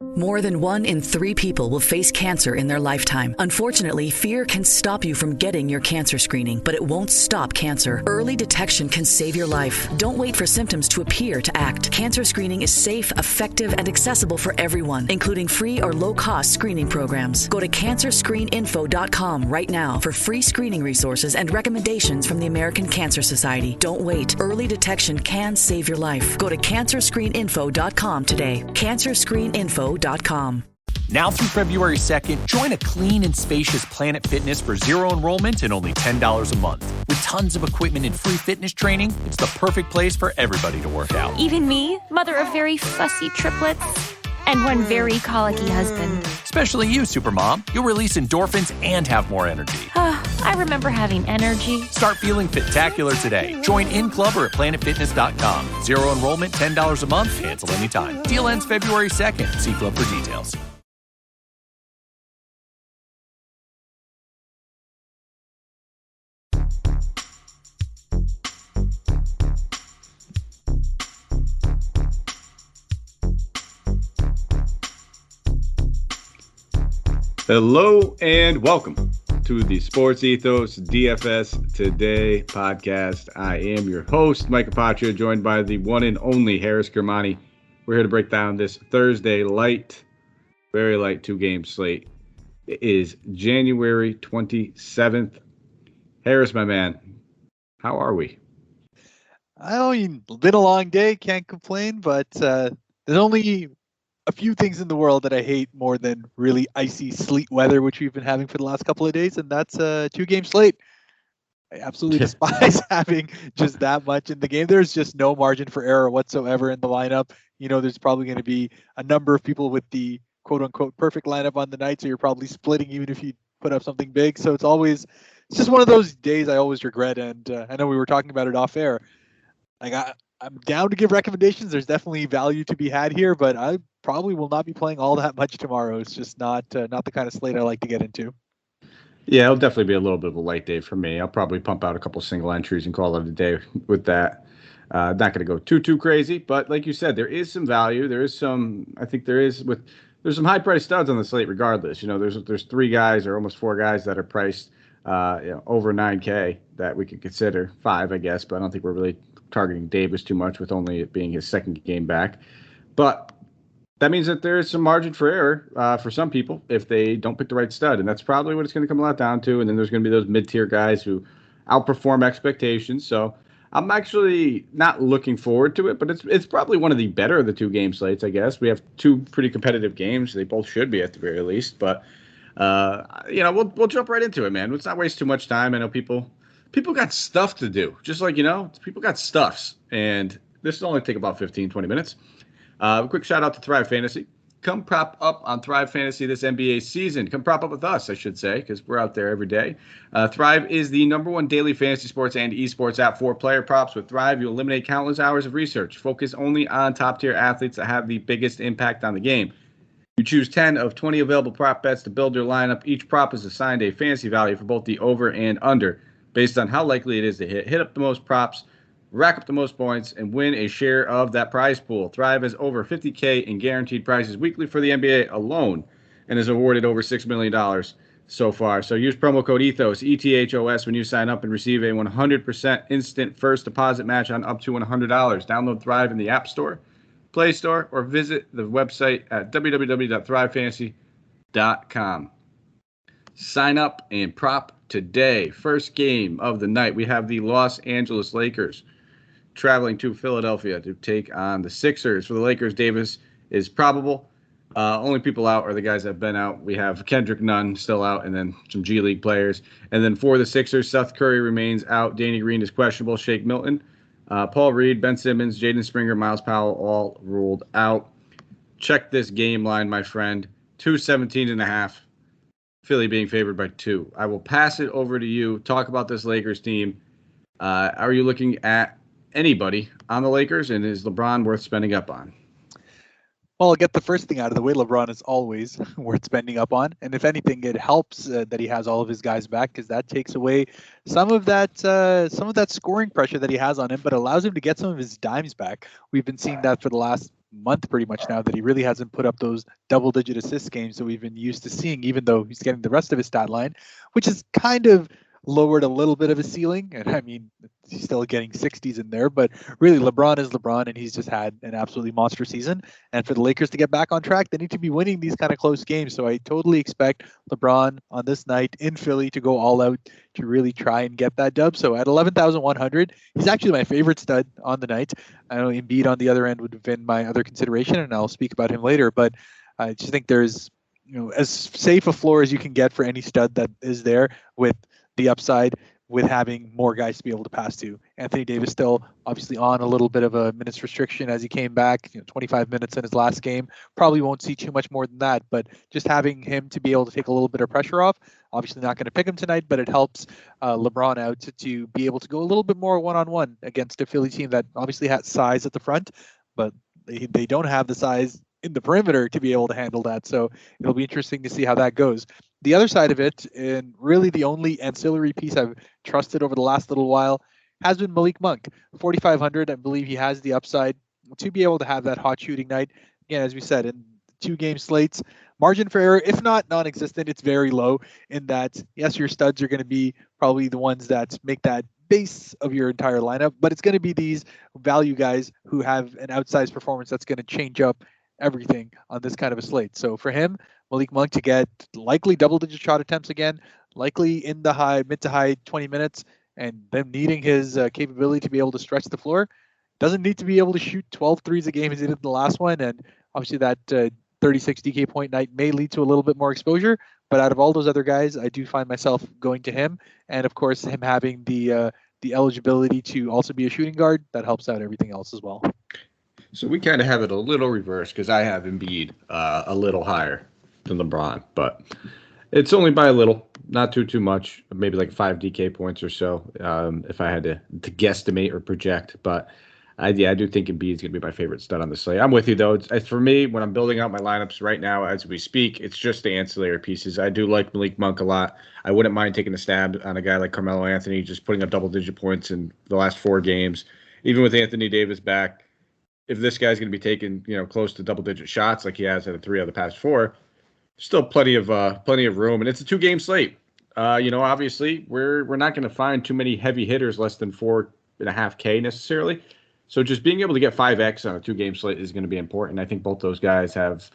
More than 1 in 3 people will face cancer in their lifetime. Unfortunately, fear can stop you from getting your cancer screening, but it won't stop cancer. Early detection can save your life. Don't wait for symptoms to appear to act. Cancer screening is safe, effective, and accessible for everyone, including free or low-cost screening programs. Go to cancerscreeninfo.com right now for free screening resources and recommendations from the American Cancer Society. Don't wait. Early detection can save your life. Go to cancerscreeninfo.com today. Cancerscreeninfo.com. Now through February 2nd, join a clean and spacious Planet Fitness for zero enrollment and only $10 a month. With tons of equipment and free fitness training, it's the perfect place for everybody to work out. Even me, mother of very fussy triplets and one very colicky husband. Especially you, Supermom. You'll release endorphins and have more energy. I remember having energy. Start feeling fit-tacular today. Join in club or at planetfitness.com. Zero enrollment, $10 a month, cancel anytime. Deal ends February 2nd. See club for details. Hello and welcome to the Sports Ethos DFS Today podcast. I am your host, Mike Apaccia, joined by the one and only Harris Kermani. We're here to break down this Thursday very light 2-game slate. It is January 27th. Harris, my man, how are we? I mean, been a long day, can't complain, but there's only a few things in the world that I hate more than really icy sleet weather, which we've been having for the last couple of days, and that's a 2-game slate. I absolutely despise having just that much in the game. There's just no margin for error whatsoever in the lineup. You know, there's probably going to be a number of people with the quote-unquote perfect lineup on the night, so you're probably splitting even if you put up something big. So it's just one of those days I always regret, and I know we were talking about it off air. Like I'm down to give recommendations. There's definitely value to be had here, but I probably will not be playing all that much tomorrow. It's just not the kind of slate I like to get into. Yeah, it'll definitely be a little bit of a light day for me. I'll probably pump out a couple single entries and call it a day with that. Not going to go too crazy, but like you said, there is some value. There's some high price studs on the slate regardless. You know, there's 3 guys or almost 4 guys that are priced over $9K that we could consider. 5, I guess, but I don't think we're really targeting Davis too much with only it being his second game back. But that means that there is some margin for error for some people if they don't pick the right stud. And that's probably what it's going to come a lot down to. And then there's going to be those mid-tier guys who outperform expectations. So I'm actually not looking forward to it, but it's probably one of the better of the 2-game slates, I guess. We have 2 pretty competitive games. They both should be at the very least. But, we'll jump right into it, man. Let's not waste too much time. I know people got stuff to do. Just like, people got stuffs. And this will only take about 15, 20 minutes. A quick shout out to Thrive Fantasy. Come prop up on Thrive Fantasy this NBA season. Come prop up with us, I should say, because we're out there every day. Thrive is the #1 daily fantasy sports and esports app for player props. With Thrive, you eliminate countless hours of research. Focus only on top-tier athletes that have the biggest impact on the game. You choose 10 of 20 available prop bets to build your lineup. Each prop is assigned a fantasy value for both the over and under, based on how likely it is to hit. Hit up the most props, rack up the most points, and win a share of that prize pool. Thrive has over $50K in guaranteed prizes weekly for the NBA alone and has awarded over $6 million so far. So use promo code ETHOS, ETHOS, when you sign up and receive a 100% instant first deposit match on up to $100. Download Thrive in the App Store, Play Store, or visit the website at www.thrivefantasy.com. Sign up and prop today. First game of the night, we have the Los Angeles Lakers traveling to Philadelphia to take on the Sixers. For the Lakers, Davis is probable. Only people out are the guys that have been out. We have Kendrick Nunn still out, and then some G League players. And then for the Sixers, Seth Curry remains out. Danny Green is questionable. Shake Milton, Paul Reed, Ben Simmons, Jaden Springer, Miles Powell all ruled out. Check this game line, my friend. 217.5. Philly being favored by 2. I will pass it over to you. Talk about this Lakers team. Are you looking at anybody on the Lakers, and is LeBron worth spending up on? Well, I'll get the first thing out of the way. LeBron is always worth spending up on. And if anything, it helps that he has all of his guys back, because that takes away some of that scoring pressure that he has on him, but allows him to get some of his dimes back. We've been seeing that for the last month pretty much now that he really hasn't put up those double-digit assist games that we've been used to seeing, even though he's getting the rest of his stat line, which is kind of lowered a little bit of his ceiling. And I mean, he's still getting 60s in there, but really LeBron is LeBron, and he's just had an absolutely monster season. And for the Lakers to get back on track, they need to be winning these kind of close games. So I totally expect LeBron on this night in Philly to go all out to really try and get that dub. So at 11,100, he's actually my favorite stud on the night. I know Embiid on the other end would have been my other consideration, and I'll speak about him later, but I just think there's, as safe a floor as you can get for any stud that is there, with the upside with having more guys to be able to pass to. Anthony Davis still obviously on a little bit of a minutes restriction as he came back, 25 minutes in his last game. Probably won't see too much more than that, but just having him to be able to take a little bit of pressure off, obviously not going to pick him tonight, but it helps LeBron out to be able to go a little bit more one-on-one against a Philly team that obviously has size at the front, but they don't have the size in the perimeter to be able to handle that. So it'll be interesting to see how that goes. The other side of it, and really the only ancillary piece I've trusted over the last little while, has been Malik Monk. 4,500, I believe he has the upside to be able to have that hot shooting night. Again, as we said, in 2-game slates, margin for error, if not non-existent, it's very low in that, yes, your studs are going to be probably the ones that make that base of your entire lineup, but it's going to be these value guys who have an outsized performance that's going to change up everything on this kind of a slate. So for him, Malik Monk to get likely double-digit shot attempts again, likely in the mid to high 20 minutes, and them needing his capability to be able to stretch the floor. Doesn't need to be able to shoot 12 threes a game as he did in the last one, and obviously that 36 DK point night may lead to a little bit more exposure, but out of all those other guys, I do find myself going to him, and of course him having the eligibility to also be a shooting guard, that helps out everything else as well. So we kind of have it a little reversed because I have Embiid a little higher than LeBron, but it's only by a little, not too much, maybe like 5 DK points or so, if I had to guesstimate or project. But I do think Embiid is going to be my favorite stud on the slate. I'm with you, though. It's for me, when I'm building out my lineups right now as we speak, it's just the ancillary pieces. I do like Malik Monk a lot. I wouldn't mind taking a stab on a guy like Carmelo Anthony, just putting up double-digit points in the last 4 games. Even with Anthony Davis back, if this guy's going to be taking, close to double-digit shots like he has in 3 of the past 4, still plenty of room, and it's a 2-game slate. Obviously we're not going to find too many heavy hitters less than 4.5K necessarily. So just being able to get 5X on a 2-game slate is going to be important. I think both those guys have.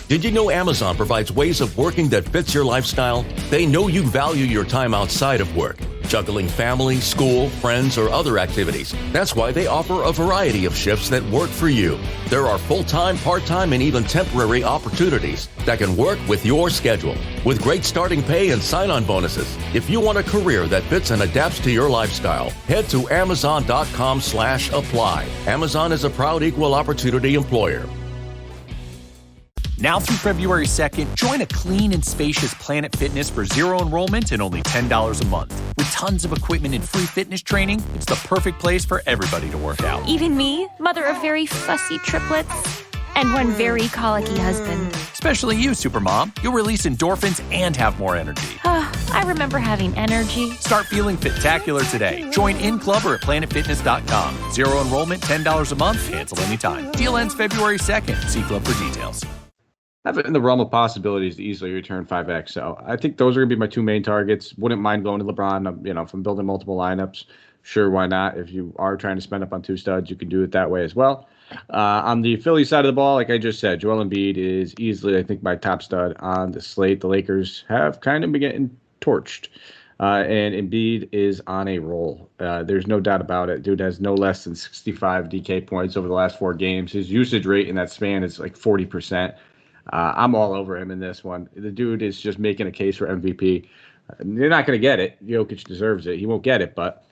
Did you know Amazon provides ways of working that fits your lifestyle? They know you value your time outside of work, juggling family, school, friends, or other activities. That's why they offer a variety of shifts that work for you. There are full-time, part-time, and even temporary opportunities that can work with your schedule, with great starting pay and sign-on bonuses. If you want a career that fits and adapts to your lifestyle, head to amazon.com/apply. Amazon is a proud equal opportunity employer. Now through February 2nd, join a clean and spacious Planet Fitness for zero enrollment and only $10 a month. With tons of equipment and free fitness training, it's the perfect place for everybody to work out. Even me, mother of very fussy triplets and one very colicky husband. Especially you, Supermom. You'll release endorphins and have more energy. I remember having energy. Start feeling fit-tacular today. Join in club or at planetfitness.com. Zero enrollment, $10 a month, cancel anytime. Deal ends February 2nd. See club for details. I have it in the realm of possibilities to easily return 5X. So I think those are going to be my 2 main targets. Wouldn't mind going to LeBron. If I'm building multiple lineups, sure, why not? If you are trying to spend up on 2 studs, you can do it that way as well. On the Philly side of the ball, like I just said, Joel Embiid is easily, I think, my top stud on the slate. The Lakers have kind of been getting torched, and Embiid is on a roll. There's no doubt about it. Dude has no less than 65 DK points over the last 4 games. His usage rate in that span is like 40%. I'm all over him in this one. The dude is just making a case for MVP. You're not going to get it. Jokic deserves it. He won't get it, but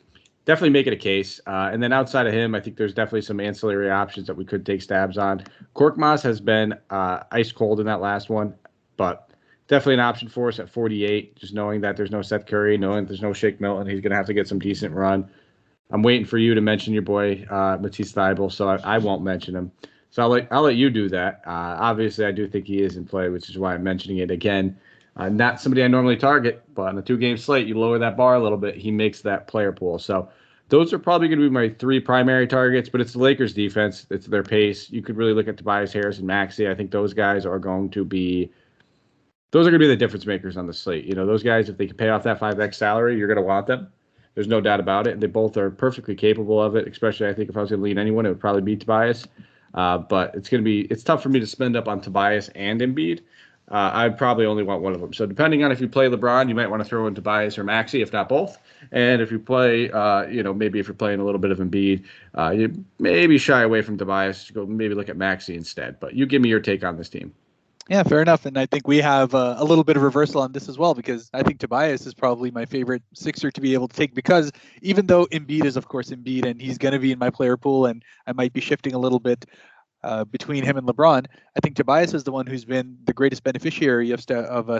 definitely making a case. And then outside of him, I think there's definitely some ancillary options that we could take stabs on. Korkmaz has been ice cold in that last one, but definitely an option for us at 48, just knowing that there's no Seth Curry, knowing there's no Shake Milton. He's going to have to get some decent run. I'm waiting for you to mention your boy Matisse Thybulle, so I won't mention him. So I'll let you do that. Obviously, I do think he is in play, which is why I'm mentioning it again. Not somebody I normally target, but on a 2-game slate, you lower that bar a little bit, he makes that player pool. So Those are probably going to be my three primary targets, but it's the Lakers defense. It's their pace. You could really look at Tobias Harris and Maxey. I think those guys are going to be the difference makers on the slate. You know, those guys, if they can pay off that 5X salary, you're going to want them. There's no doubt about it. They both are perfectly capable of it, especially I think if I was going to lean anyone, it would probably be Tobias. But it's tough for me to spend up on Tobias and Embiid. I'd probably only want one of them. So depending on if you play LeBron, you might want to throw in Tobias or Maxey, if not both. And if you play, maybe if you're playing a little bit of Embiid, you maybe shy away from Tobias. Go maybe look at Maxey instead. But you give me your take on this team. Yeah, fair enough. And I think we have a little bit of reversal on this as well, because I think Tobias is probably my favorite Sixer to be able to take, because even though Embiid is, of course, Embiid, and he's going to be in my player pool, and I might be shifting a little bit between him and LeBron, I think Tobias is the one who's been the greatest beneficiary of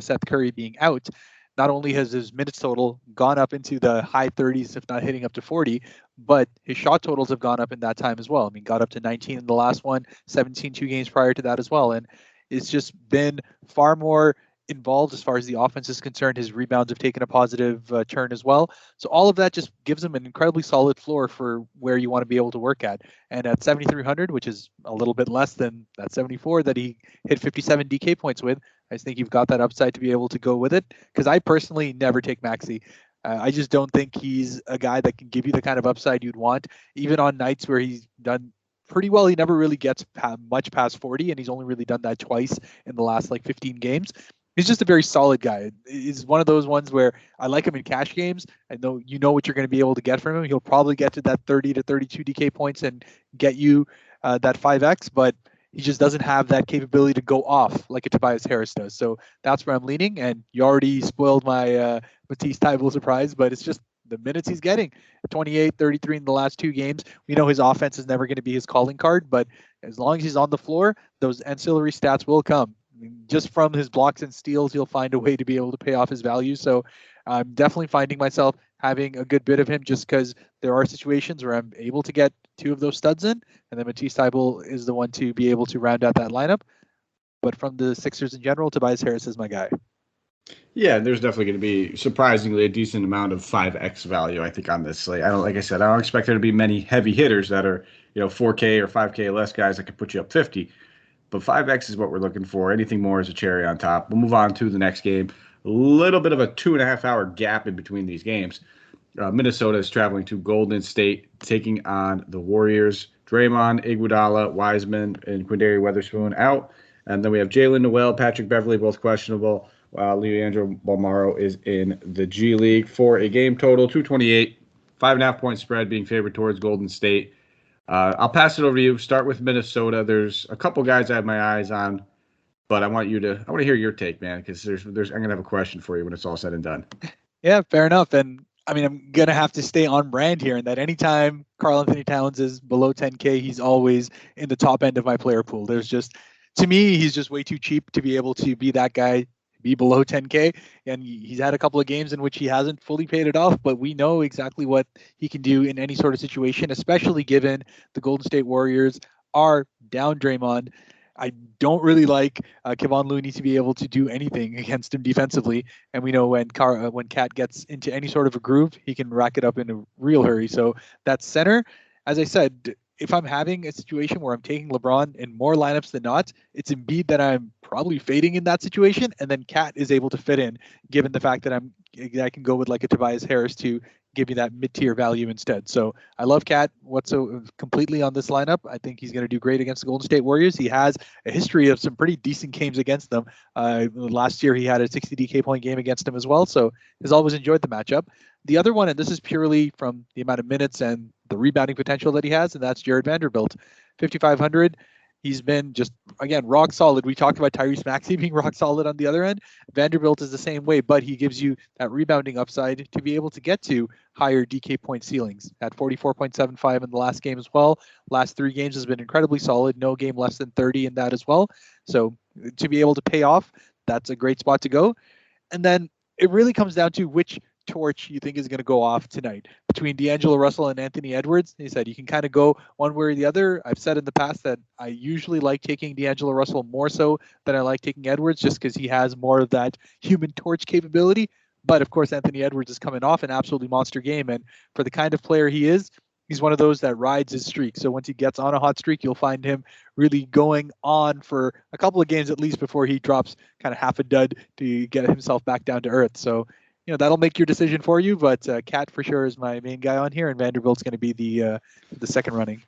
Seth Curry being out. Not only has his minutes total gone up into the high 30s, if not hitting up to 40, but his shot totals have gone up in that time as well. I mean, got up to 19 in the last one, 17 2 games prior to that as well. And it's just been far more involved as far as the offense is concerned. His rebounds have taken a positive turn as well. So all of that just gives him an incredibly solid floor for where you want to be able to work at. And at 7,300, which is a little bit less than that 74 that he hit 57 DK points with, I just think you've got that upside to be able to go with it. Because I personally never take Maxey. I just don't think he's a guy that can give you the kind of upside you'd want, even on nights where he's done pretty well. He never really gets much past 40, and he's only really done that twice in the last 15 games. He's just a very solid guy. He's one of those ones where I like him in cash games. I know you know what you're going to be able to get from him. He'll probably get to that 30 to 32 DK points and get you that 5X, but he just doesn't have that capability to go off like a Tobias Harris does. So that's where I'm leaning, and you already spoiled my Matisse Thybulle surprise, but it's just the minutes he's getting. 28, 33 in the last two games. We know his offense is never going to be his calling card, but as long as he's on the floor, those ancillary stats will come. I mean, just from his blocks and steals, he'll find a way to be able to pay off his value. So I'm definitely finding myself having a good bit of him, just because there are situations where I'm able to get two of those studs in, and then Matisse Thybulle is the one to be able to round out that lineup. But from the Sixers in general, Tobias Harris is my guy. Yeah, there's definitely going to be surprisingly a decent amount of 5X value, I think, on this slate. Like I said, I don't expect there to be many heavy hitters that are, 4K or 5K less guys that could put you up 50. But 5X is what we're looking for. Anything more is a cherry on top. We'll move on to the next game. A little bit of a 2.5-hour gap in between these games. Minnesota is traveling to Golden State, taking on the Warriors. Draymond, Iguodala, Wiseman, and Quindary Weatherspoon out. And then we have Jalen Noel, Patrick Beverley, both questionable. Leandro Balmaro is in the G League for a game total 228, 5.5 point spread being favored towards Golden State. I'll pass it over to you. Start with Minnesota. There's a couple guys I have my eyes on, but I want to hear your take, man, because I'm gonna have a question for you when it's all said and done. Yeah, fair enough. And I mean, I'm gonna have to stay on brand here, in that anytime Karl Anthony Towns is below 10K, he's always in the top end of my player pool. To me, he's just way too cheap to be able to be that guy, be below 10K, and he's had a couple of games in which he hasn't fully paid it off, but we know exactly what he can do in any sort of situation, especially given the Golden State Warriors are down Draymond. I don't really like Kevon Looney to be able to do anything against him defensively, and we know when Cat gets into any sort of a groove, he can rack it up in a real hurry. So that center, as I said, if I'm having a situation where I'm taking LeBron in more lineups than not, it's Embiid that I'm probably fading in that situation, and then Cat is able to fit in, given the fact that I can go with like a Tobias Harris to give me that mid-tier value instead. So I love Cat completely on this lineup. I think he's going to do great against the Golden State Warriors. He has a history of some pretty decent games against them. Last year he had a 60 DK point game against them as well, so he's always enjoyed the matchup. The other one, and this is purely from the amount of minutes and the rebounding potential that he has, and that's Jared Vanderbilt. 5,500. He's been just, again, rock solid. We talked about Tyrese Maxey being rock solid on the other end. Vanderbilt is the same way, but he gives you that rebounding upside to be able to get to higher DK point ceilings. At 44.75 in the last game as well. Last three games has been incredibly solid. No game less than 30 in that as well. So to be able to pay off, that's a great spot to go. And then it really comes down to which torch you think is going to go off tonight between D'Angelo Russell and Anthony Edwards. He said you can kind of go one way or the other. I've said in the past that I usually like taking D'Angelo Russell more so than I like taking Edwards, just because he has more of that human torch capability. But of course, Anthony Edwards is coming off an absolutely monster game. And for the kind of player he is, he's one of those that rides his streak. So once he gets on a hot streak, you'll find him really going on for a couple of games at least before he drops kind of half a dud to get himself back down to earth. So, that'll make your decision for you. But Cat for sure is my main guy on here, and Vanderbilt's going to be the second running.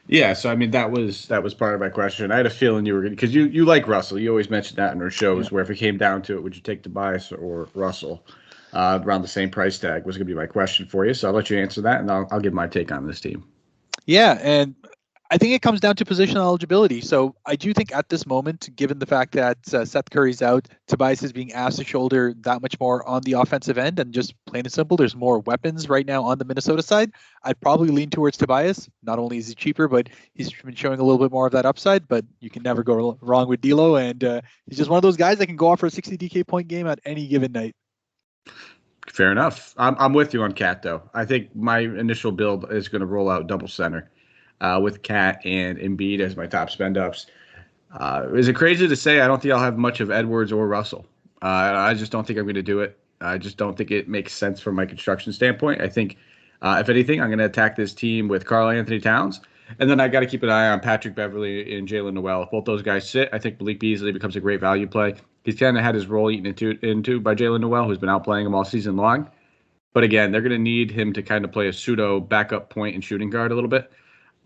Yeah, so I mean that was part of my question. I had a feeling you were going to, because you like Russell. You always mentioned that in our shows, where if it came down to it, would you take Tobias or Russell around the same price tag was going to be my question for you. So I'll let you answer that, and I'll give my take on this team. Yeah, and I think it comes down to positional eligibility. So I do think at this moment, given the fact that Seth Curry's out, Tobias is being asked to shoulder that much more on the offensive end, and just plain and simple, there's more weapons right now on the Minnesota side. I'd probably lean towards Tobias. Not only is he cheaper, but he's been showing a little bit more of that upside, but you can never go wrong with D'Lo, and he's just one of those guys that can go off for a 60 DK point game at any given night. Fair enough. I'm with you on Cat, though. I think my initial build is going to roll out double center. With Cat and Embiid as my top spend-ups. Is it crazy to say I don't think I'll have much of Edwards or Russell? I just don't think I'm going to do it. I just don't think it makes sense from my construction standpoint. I think, if anything, I'm going to attack this team with Karl Anthony Towns. And then I got to keep an eye on Patrick Beverley and Jalen Noel. If both those guys sit, I think Malik Beasley becomes a great value play. He's kind of had his role eaten into by Jalen Noel, who's been outplaying him all season long. But again, they're going to need him to kind of play a pseudo backup point and shooting guard a little bit.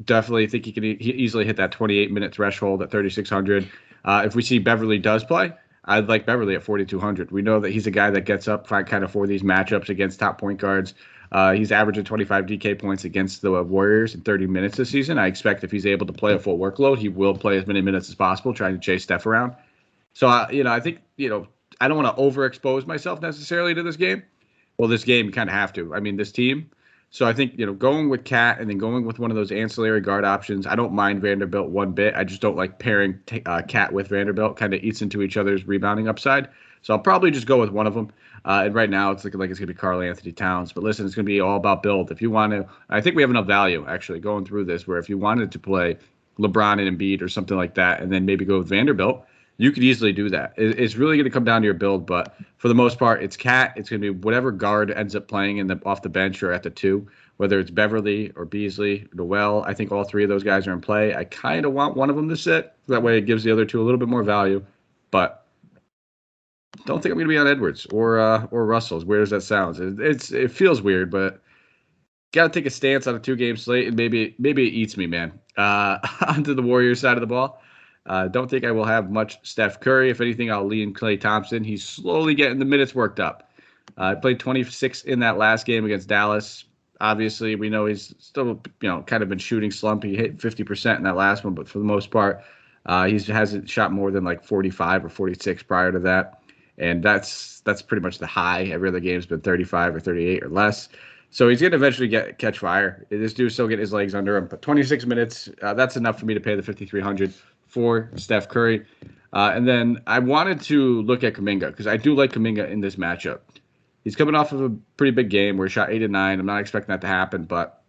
Definitely think he can easily hit that 28-minute threshold at 3,600. If we see Beverly does play, I'd like Beverly at 4,200. We know that he's a guy that gets up kind of for these matchups against top point guards. He's averaging 25 DK points against the Warriors in 30 minutes this season. I expect if he's able to play a full workload, he will play as many minutes as possible, trying to chase Steph around. So, I think, I don't want to overexpose myself necessarily to this game. Well, this game, you kind of have to. I mean, this team. So I think, going with Cat and then going with one of those ancillary guard options, I don't mind Vanderbilt one bit. I just don't like pairing Cat with Vanderbilt. Kind of eats into each other's rebounding upside. So I'll probably just go with one of them. And right now it's looking like it's going to be Karl Anthony Towns. But listen, it's going to be all about build. If you want to, I think we have enough value actually going through this where if you wanted to play LeBron and Embiid or something like that and then maybe go with Vanderbilt, you could easily do that. It's really going to come down to your build, but for the most part, it's Cat. It's going to be whatever guard ends up playing off the bench or at the 2, whether it's Beverly or Beasley, Noel. I think all 3 of those guys are in play. I kind of want one of them to sit. That way it gives the other 2 a little bit more value, but don't think I'm going to be on Edwards or Russell, as weird as that sounds. It feels weird, but got to take a stance on a 2-game slate, and maybe it eats me, man. Onto the Warriors side of the ball. Don't think I will have much Steph Curry. If anything, I'll lean Klay Thompson. He's slowly getting the minutes worked up. Played 26 in that last game against Dallas. Obviously, we know he's still, kind of been shooting slump. He hit 50% in that last one, but for the most part, he hasn't shot more than like 45 or 46 prior to that. And that's pretty much the high. Every other game's been 35 or 38 or less. So he's going to eventually catch fire. This dude still get his legs under him. But 26 minutes, that's enough for me to pay the $5,300 for Steph Curry. And then I wanted to look at Kuminga because I do like Kuminga in this matchup. He's coming off of a pretty big game where he shot 8 and 9. I'm not expecting that to happen, but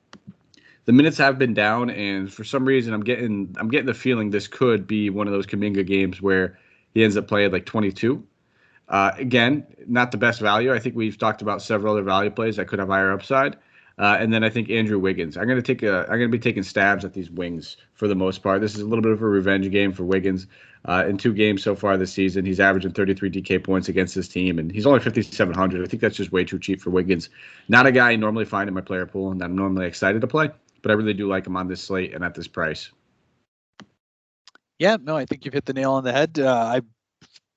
the minutes have been down, and for some reason I'm getting the feeling this could be one of those Kuminga games where he ends up playing like 22. Again, not the best value. I think we've talked about several other value plays that could have higher upside. And then I think Andrew Wiggins. I'm going to be taking stabs at these wings for the most part. This is a little bit of a revenge game for Wiggins. In 2 games so far this season, he's averaging 33 DK points against this team, and he's only 5,700. I think that's just way too cheap for Wiggins. Not a guy I normally find in my player pool and that I'm normally excited to play, but I really do like him on this slate and at this price. Yeah, no, I think you've hit the nail on the head. I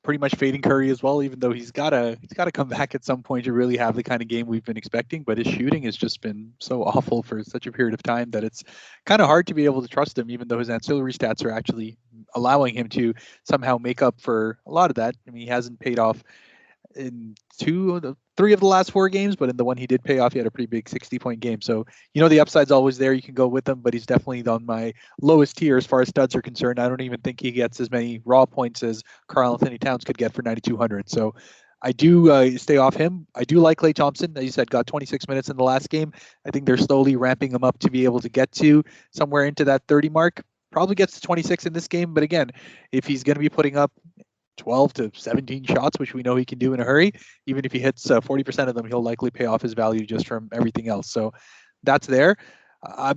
pretty much fading Curry as well, even though he's got to come back at some point to really have the kind of game we've been expecting. But his shooting has just been so awful for such a period of time that it's kind of hard to be able to trust him, even though his ancillary stats are actually allowing him to somehow make up for a lot of that. I mean, he hasn't paid off in 3 of the last 4 games, but in the one he did pay off, he had a pretty big 60-point game. So, the upside's always there. You can go with him, but he's definitely on my lowest tier as far as studs are concerned. I don't even think he gets as many raw points as Karl Anthony Towns could get for 9,200. So I do stay off him. I do like Klay Thompson. As you said, got 26 minutes in the last game. I think they're slowly ramping him up to be able to get to somewhere into that 30 mark. Probably gets to 26 in this game. But again, if he's going to be putting up 12 to 17 shots, which we know he can do in a hurry. Even if he hits 40% of them, he'll likely pay off his value just from everything else. So that's there.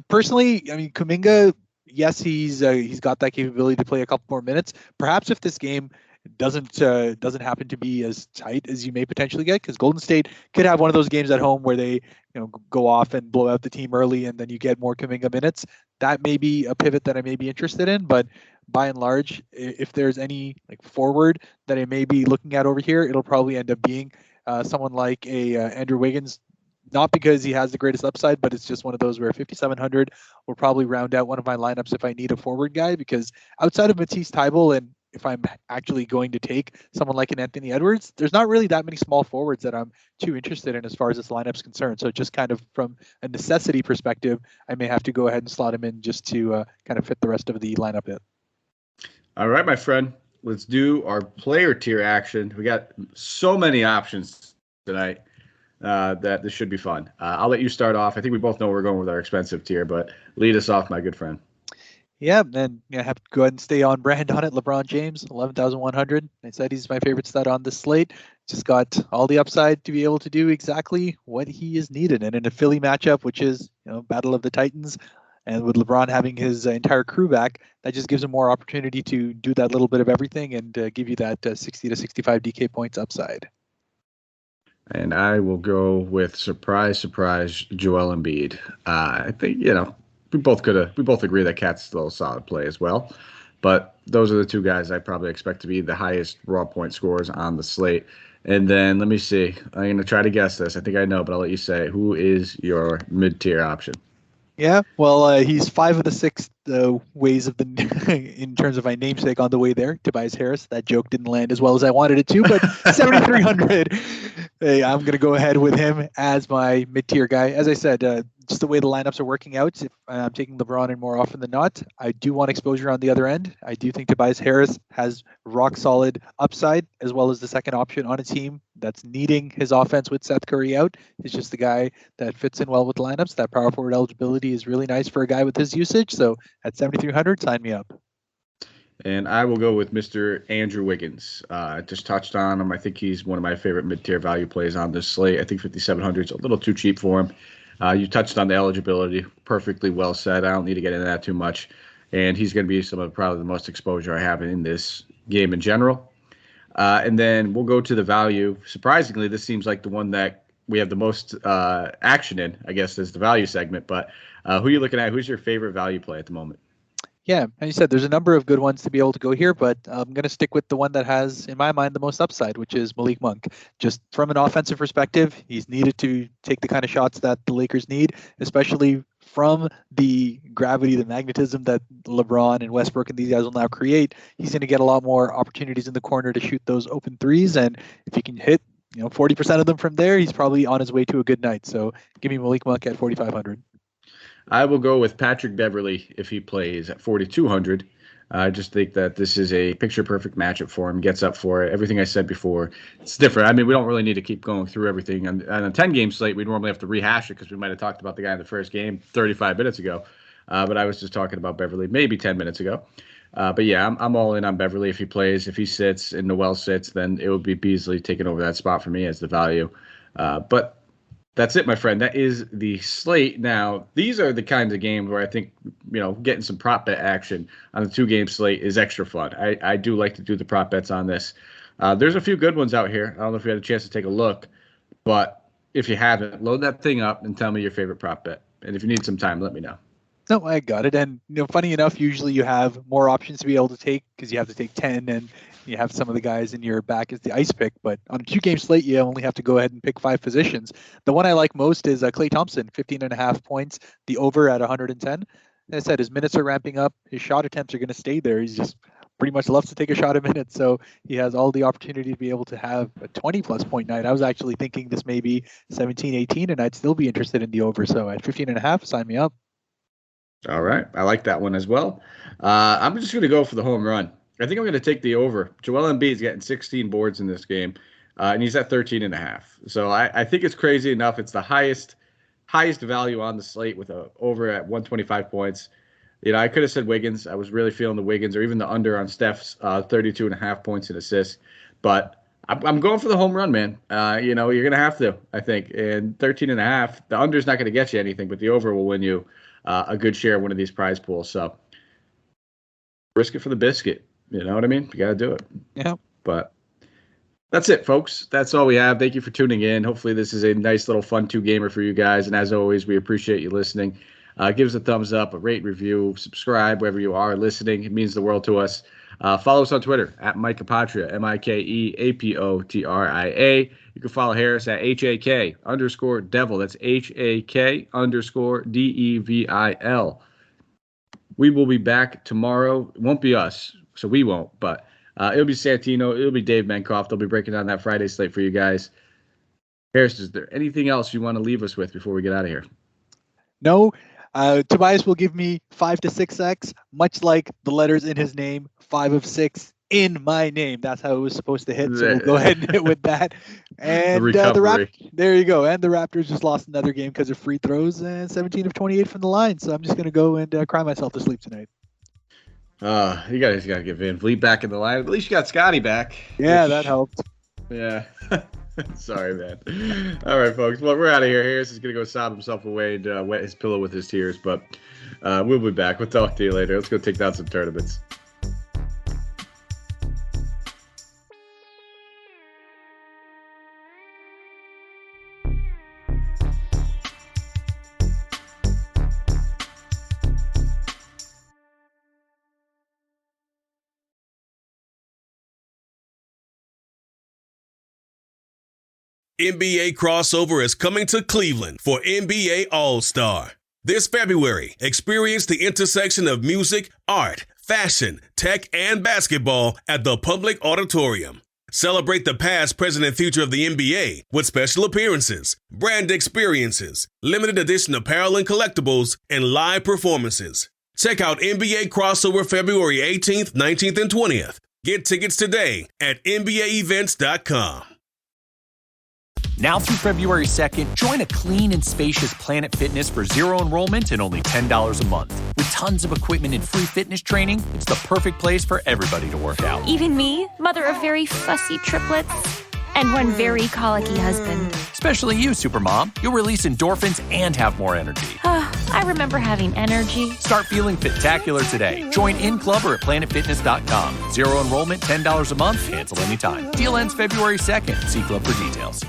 Personally, I mean, Kuminga, yes, he's got that capability to play a couple more minutes. Perhaps if this game doesn't happen to be as tight as you may potentially get, because Golden State could have one of those games at home where they go off and blow out the team early, and then you get more Kuminga minutes. That may be a pivot that I may be interested in, but by and large, if there's any forward that I may be looking at over here, it'll probably end up being someone like Andrew Wiggins. Not because he has the greatest upside, but it's just one of those where 5,700 will probably round out one of my lineups if I need a forward guy, because outside of Matisse Thybulle, and if I'm actually going to take someone like an Anthony Edwards, there's not really that many small forwards that I'm too interested in as far as this lineup's concerned. So just kind of from a necessity perspective, I may have to go ahead and slot him in just to kind of fit the rest of the lineup in. All right, my friend, let's do our player tier action. We got so many options tonight. That this should be fun. I'll let you start off. I think we both know we're going with our expensive tier, but lead us off, my good friend. Yeah, and I have to go ahead and stay on brand on it. LeBron James, 11,100. I said he's my favorite stud on this slate. Just got all the upside to be able to do exactly what he is needed. And in a Philly matchup, which is Battle of the Titans, and with LeBron having his entire crew back, that just gives him more opportunity to do that little bit of everything and give you that 60 to 65 DK points upside. And I will go with surprise, Joel Embiid. I think we both agree that Cat's still a solid play as well. But those are the two guys I probably expect to be the highest raw point scorers on the slate. And then let me see. I'm going to try to guess this. I think I know, but I'll let you say, who is your mid-tier option? Yeah, well, he's 5 of the 6 ways of the in terms of my namesake on the way there. Tobias Harris. That joke didn't land as well as I wanted it to, but 7,300. Hey, I'm going to go ahead with him as my mid-tier guy. As I said, just the way the lineups are working out, if I'm taking LeBron in more often than not, I do want exposure on the other end. I do think Tobias Harris has rock-solid upside, as well as the second option on a team that's needing his offense with Seth Curry out. He's just the guy that fits in well with lineups. That power forward eligibility is really nice for a guy with his usage. So at 7,300, sign me up. And I will go with Mr. Andrew Wiggins. I just touched on him. I think he's one of my favorite mid-tier value plays on this slate. I think 5,700 is a little too cheap for him. You touched on the eligibility. Perfectly well said. I don't need to get into that too much. And he's going to be some of probably the most exposure I have in this game in general. And then we'll go to the value. Surprisingly, this seems like the one that we have the most action in, I guess, is the value segment. But who are you looking at? Who's your favorite value play at the moment? Yeah, and you said there's a number of good ones to be able to go here, but I'm going to stick with the one that has, in my mind, the most upside, which is Malik Monk. Just from an offensive perspective, he's needed to take the kind of shots that the Lakers need, especially from the gravity, the magnetism that LeBron and Westbrook and these guys will now create. He's going to get a lot more opportunities in the corner to shoot those open threes, and if he can hit 40% of them from there, he's probably on his way to a good night. So give me Malik Monk at 4,500. I will go with Patrick Beverley if he plays at 4,200. I just think that this is a picture-perfect matchup for him. Gets up for it. Everything I said before, it's different. I mean, we don't really need to keep going through everything. On a 10-game slate, we normally have to rehash it because we might have talked about the guy in the first game 35 minutes ago. But I was just talking about Beverley maybe 10 minutes ago. But yeah, I'm all in on Beverley if he plays. If he sits and Noel sits, then it would be Beasley taking over that spot for me as the value. But that's it, my friend. That is the slate. Now, these are the kinds of games where I think, getting some prop bet action on the 2-game slate is extra fun. I do like to do the prop bets on this. There's a few good ones out here. I don't know if you had a chance to take a look, but if you haven't, load that thing up and tell me your favorite prop bet. And if you need some time, let me know. No, I got it. And, funny enough, usually you have more options to be able to take because you have to take 10 and you have some of the guys in your back as the ice pick. But on a 2-game slate, you only have to go ahead and pick 5 positions. The one I like most is Klay Thompson, 15.5 points, the over at 110. As I said, his minutes are ramping up. His shot attempts are going to stay there. He's just pretty much loves to take a shot a minute. So he has all the opportunity to be able to have a 20-plus point night. I was actually thinking this may be 17, 18, and I'd still be interested in the over. So at 15.5, sign me up. All right. I like that one as well. I'm just going to go for the home run. I think I'm going to take the over. Joel Embiid is getting 16 boards in this game, and he's at 13.5. So I think it's crazy enough. It's the highest value on the slate with a over at 125 points. I could have said Wiggins. I was really feeling the Wiggins or even the under on Steph's 32.5 points and assists. But I'm going for the home run, man. You're going to have to, I think. And 13.5, the under is not going to get you anything, but the over will win you a good share of one of these prize pools. So risk it for the biscuit. You know what I mean? You got to do it. Yeah. But that's it, folks. That's all we have. Thank you for tuning in. Hopefully this is a nice little fun 2-gamer for you guys. And as always, we appreciate you listening. Give us a thumbs up, a rate, review, subscribe wherever you are listening. It means the world to us. Follow us on Twitter at Mike Apotria, MikeApotria. You can follow Harris at HAK_Devil. That's HAK_DEVIL. We will be back tomorrow. It won't be us, so we won't, but it'll be Santino. It'll be Dave Menkoff. They'll be breaking down that Friday slate for you guys. Harris, is there anything else you want to leave us with before we get out of here? No. Tobias will give me 5 to 6x, much like the letters in his name, 5 of 6 in my name. That's how it was supposed to hit. So we'll go ahead and hit with that. And there you go. And the Raptors just lost another game because of free throws and 17 of 28 from the line. So I'm just going to go and cry myself to sleep tonight. You guys got to get Van Vliet back in the line. At least you got Scotty back. Yeah, that helped. Yeah. Sorry, man. All right, folks. Well, we're out of here. Harris is going to go sob himself away and wet his pillow with his tears. But we'll be back. We'll talk to you later. Let's go take down some tournaments. NBA Crossover is coming to Cleveland for NBA All-Star. This February, experience the intersection of music, art, fashion, tech, and basketball at the Public Auditorium. Celebrate the past, present, and future of the NBA with special appearances, brand experiences, limited edition apparel and collectibles, and live performances. Check out NBA Crossover February 18th, 19th, and 20th. Get tickets today at NBAEvents.com. Now through February 2nd, join a clean and spacious Planet Fitness for zero enrollment and only $10 a month. With tons of equipment and free fitness training, it's the perfect place for everybody to work out. Even me, mother of very fussy triplets and one very colicky husband. Especially you, Supermom. You'll release endorphins and have more energy. I remember having energy. Start feeling fit-tacular today. Join in club or at planetfitness.com. Zero enrollment, $10 a month, cancel anytime. Deal ends February 2nd. See club for details.